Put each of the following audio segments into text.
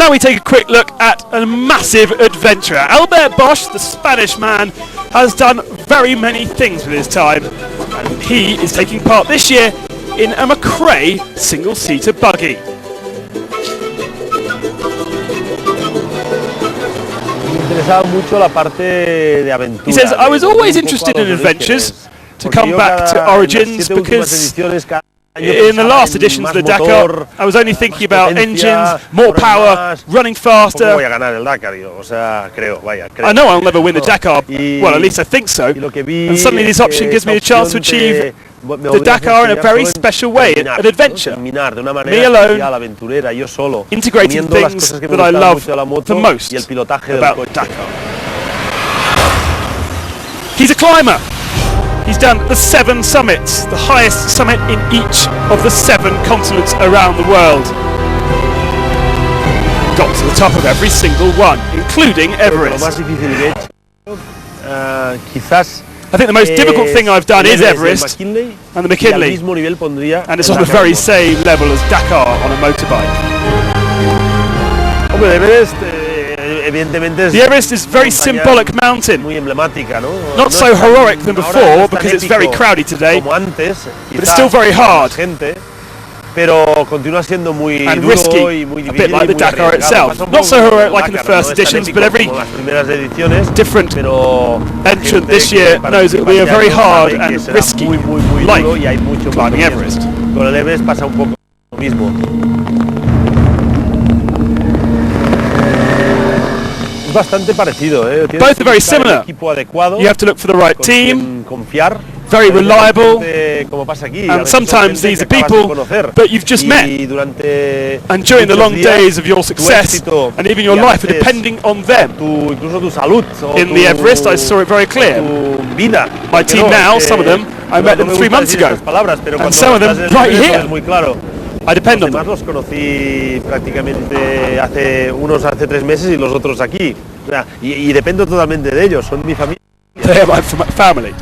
now we take a quick look at a massive adventurer. Albert Bosch, the Spanish man, has done very many things with his time, and he is taking part this year in a McRae single-seater buggy. He says, I was always interested in adventures, to come back to origins, because in the last editions of the Dakar, I was only thinking about engines, more power, running faster. I know I'll never win the Dakar, well, at least I think so. And suddenly this option gives me a chance to achieve the Dakar in a very special way, an adventure. Me alone, integrating things that I love the most about Dakar. He's a climber. He's done the 7 summits, the highest summit in each of the 7 continents around the world. Got to the top of every single one, including Everest. I think the most difficult thing I've done is Everest and the McKinley, and it's on the very same level as Dakar on a motorbike. The Everest is a very symbolic mountain, not so heroic than before because it's very crowded today, but it's still very hard and risky, a bit like the Dakar itself. Not so heroic like in the first editions, but every different entrant this year knows it will be a very hard and risky, like climbing Everest. Both are very similar. You have to look for the right team, very reliable, and sometimes these are people that you've just met, and during the long days of your success and even your life are depending on them. In the Everest I saw it very clear. My team now, some of them, I met them 3 months ago, and some of them right here. I depend on them. Los conocí prácticamente unos hace 3 meses y los otros aquí. Y dependo totalmente de ellos, son mi familia. They're my family.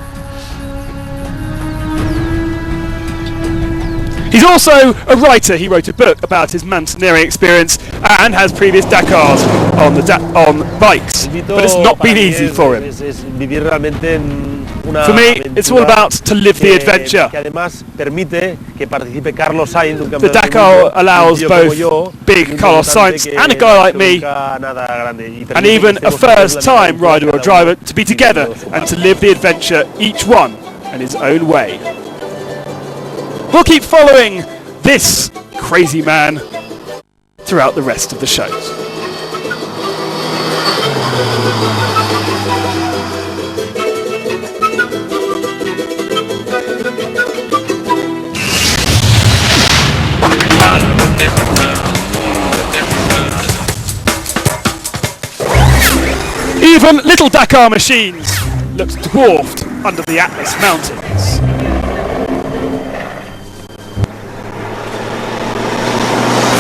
He's also a writer. He wrote a book about his mountaineering experience and has previous Dakars on bikes, but it's not been easy for him. For me, it's all about to live the adventure. The Dakar allows both big Carlos Sainz and a guy like me, and even a first-time rider or driver, to be together and to live the adventure, each one in his own way. We'll keep following this crazy man throughout the rest of the shows. Even little Dakar machines look dwarfed under the Atlas Mountains.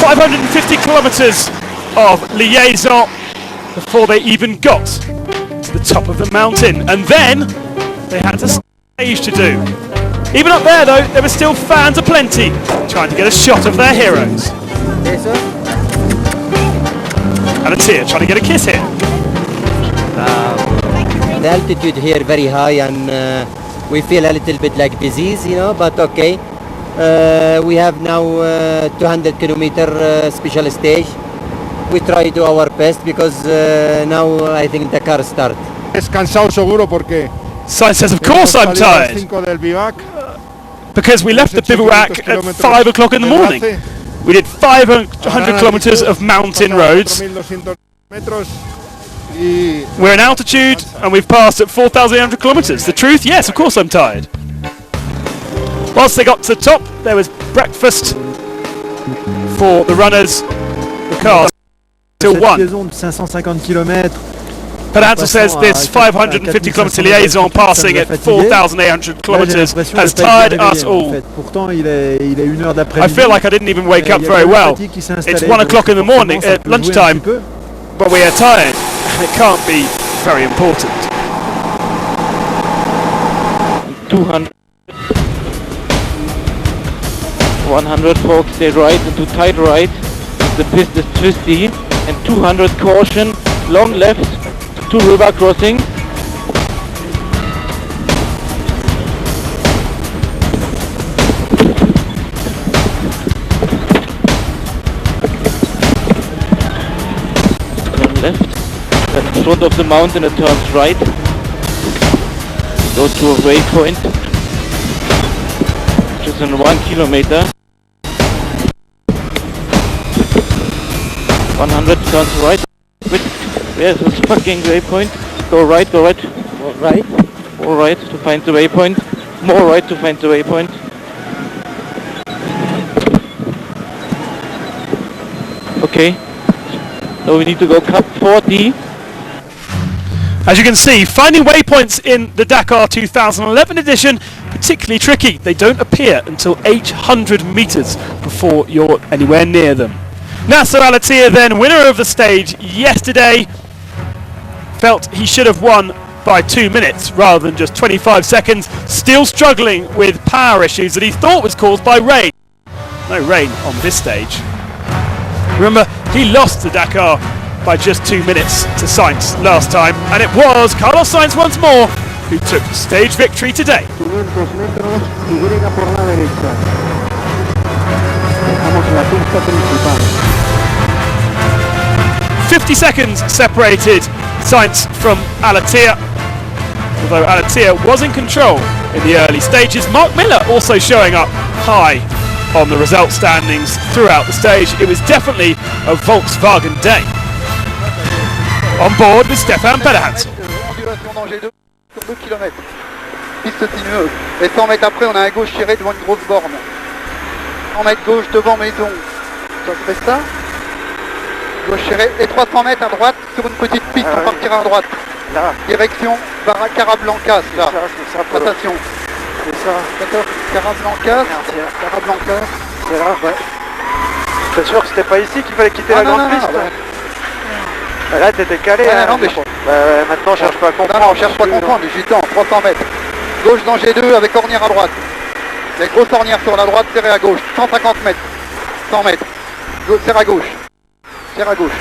"550 kilometers of liaison before they even got to the top of the mountain, and then they had a stage to do. Even up there though, there were still fans aplenty trying to get a shot of their heroes. And a tear trying to get a kiss here. The altitude here very high, and we feel a little bit like disease, you know, but okay. We have now 200 kilometer special stage. We try to do our best because now I think Dakar start. Es cansado seguro porque Sainz says, of course I'm tired. Because we left the bivouac at 5 o'clock in the morning. We did 500 kilometers of mountain roads. We're in altitude and we've passed at 4,800 kilometers. The truth? Yes, of course I'm tired. Whilst they got to the top, there was breakfast for the runners. The cars till 1. Pedro says this 550 kilometer liaison passing at 4,800 kilometers has tired us all. I feel like I didn't even wake up very well. It's 1 o'clock in the morning at lunchtime, but we are tired, and it can't be very important. 200. 100 folks, stay right into tight right. The pist is twisty, and 200 caution, long left, 2 river crossing. Turn left, at the front of the mountain it turns right. Goes to a waypoint, which is in 1 kilometer. 100 turns right. Where's the fucking waypoint? Go right, go right. More right. More right to find the waypoint. More right to find the waypoint. Okay. So we need to go Cup 40. As you can see, finding waypoints in the Dakar 2011 edition particularly tricky. They don't appear until 800 metres before you're anywhere near them. Nasser Al-Attiyah then, winner of the stage yesterday, felt he should have won by 2 minutes rather than just 25 seconds, still struggling with power issues that he thought was caused by rain. No rain on this stage. Remember, he lost the Dakar by just 2 minutes to Sainz last time, and it was Carlos Sainz once more who took the stage victory today. 50 seconds separated Sainz from Al-Attiyah, although Al-Attiyah was in control in the early stages. Mark Miller also showing up high on the result standings throughout the stage. It was definitely a Volkswagen day. On board with Stefan Pederhansel. Sur 2 km. Piste sinueuse. Et 100 mètres après, on a un gauche tiré devant une grosse borne. 100 mètres gauche devant maison. Ça se fait ça. Gauche tiré. Et 300 mètres à droite sur une petite piste. On partira à droite. Là. Direction Carablancas. Là. Ça, attention. C'est ça. Carablancas. Carablancas. C'est là, ouais. C'est sûr que c'était pas ici qu'il fallait quitter la grande piste. Là, t'étais calé. Non, mais maintenant, on cherche pas à comprendre. Non, on cherche pas à comprendre. J'ai le temps. 300 mètres. Gauche dans G2 avec ornière à droite. Les grosses ornières sur la droite, serré à gauche. 150 mètres. 100 mètres. Serre à gauche. Serre à gauche.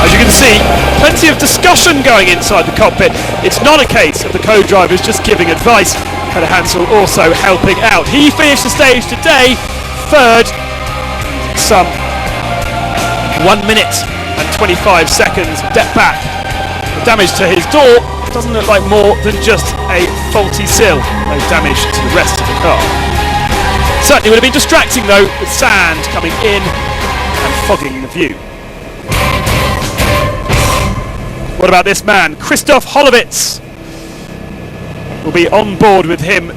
As you can see, plenty of discussion going inside the cockpit. It's not a case of the co-drivers just giving advice. Pederhansel also helping out. He finished the stage today third. Some 1 minute and 25 seconds step back. The damage to his door doesn't look like more than just a faulty sill. No damage to the rest of the car. Certainly would have been distracting though, with sand coming in and fogging the view. What about this man, Christoph Holovitz? We'll be on board with him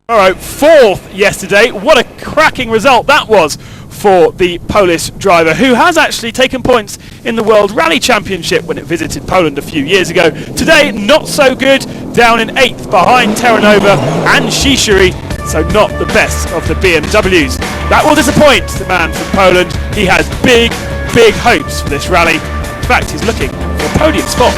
tomorrow. Fourth yesterday. What a cracking result that was for the Polish driver, who has actually taken points in the World Rally Championship when it visited Poland a few years ago. Today, not so good, down in 8th behind Terranova and Shishiri, so not the best of the BMWs. That will disappoint the man from Poland. He has big, big hopes for this rally. In fact, he's looking for a podium spot.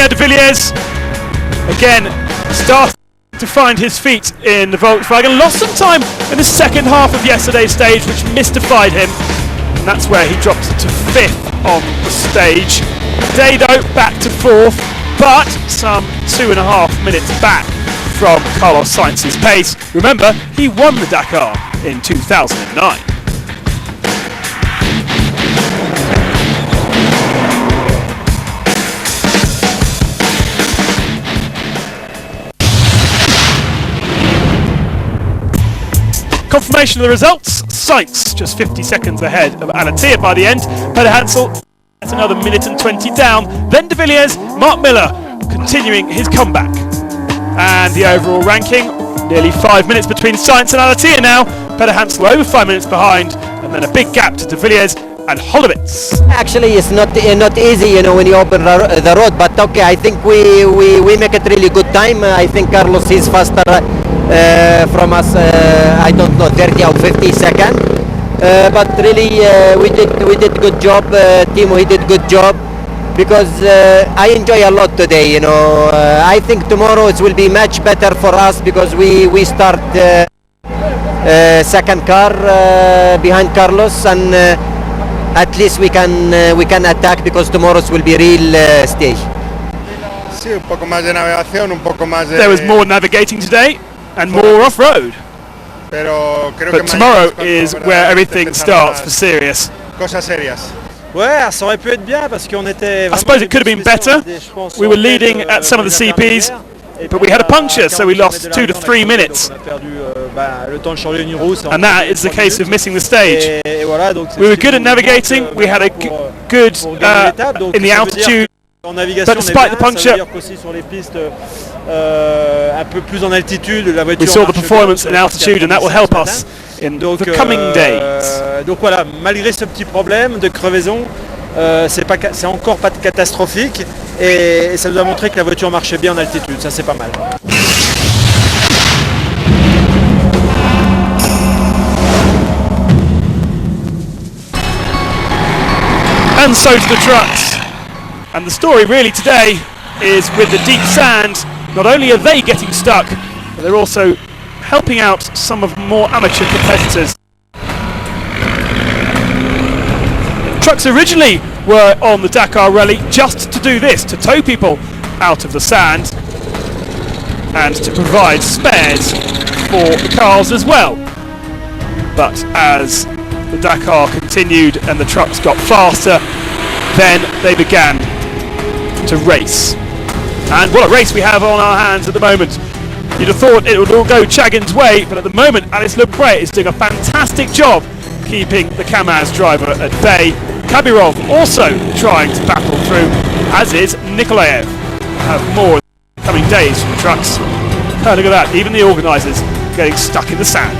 De Villiers again started to find his feet in the Volkswagen, lost some time in the second half of yesterday's stage, which mystified him, and that's where he dropped to 5th on the stage. Today though, back to 4th, but some 2.5 minutes back from Carlos Sainz's pace. Remember, he won the Dakar in 2009. Confirmation of the results, Sainz just 50 seconds ahead of Al-Attiyah by the end. Pederhansel, that's another minute and 20 down. Then De Villiers, Mark Miller continuing his comeback. And the overall ranking, nearly 5 minutes between Sainz and Al-Attiyah now. Pederhansel over 5 minutes behind, and then a big gap to De Villiers and Holovitz. Actually, it's not easy, you know, when you open the road, but okay, I think we make it really good time. I think Carlos is faster from us, I don't know, 30 or 50 seconds. But really, we did good job. Team, we did good job. because I enjoy a lot today. You know, I think tomorrow it will be much better for us because we start second car behind Carlos, and at least we can attack because tomorrow will be real stage. Sí, un poco más de navegación, un poco más de... There was more navigating today and more off-road. Pero creo But que tomorrow is where everything starts for serious. Cosas serias. Ouais, ça aurait pu être bien parce qu'on était. I suppose it could have been better. We were leading at some of the CPs, but we had a puncture, so we lost 2 to 3 minutes. And that is the case of missing the stage. We were good at navigating, we had a good in the altitude, but despite the puncture, we saw the performance in altitude, and that will help us in the coming days. Donc voilà, malgré ce petit problème de crevaison, c'est encore pas catastrophique, et ça nous a montré que la voiture marchait bien en altitude, ça c'est pas mal. And so to the trucks. And the story really today is with the deep sand. Not only are they getting stuck, but they're also helping out some of more amateur competitors. Trucks originally were on the Dakar Rally just to do this, to tow people out of the sand and to provide spares for the cars as well. But as the Dakar continued and the trucks got faster, then they began to race. And what a race we have on our hands at the moment. You'd have thought it would all go Chagin's way, but at the moment Alice Lepre is doing a fantastic job keeping the Kamaz driver at bay. Kabirov also trying to battle through, as is Nikolaev. Have more coming days from the trucks. Oh, look at that, even the organisers getting stuck in the sand.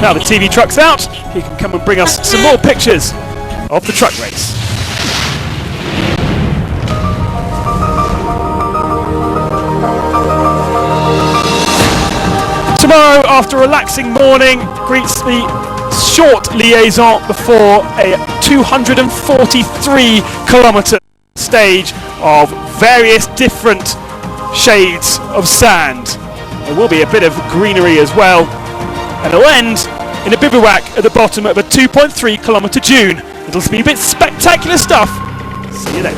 Now the TV truck's out, he can come and bring us some more pictures of the truck race. Tomorrow, after a relaxing morning, greets the short liaison before a 243 kilometre stage of various different shades of sand. There will be a bit of greenery as well, and it'll end in a bivouac at the bottom of a 2.3 kilometre dune. It'll be a bit spectacular stuff. See you then.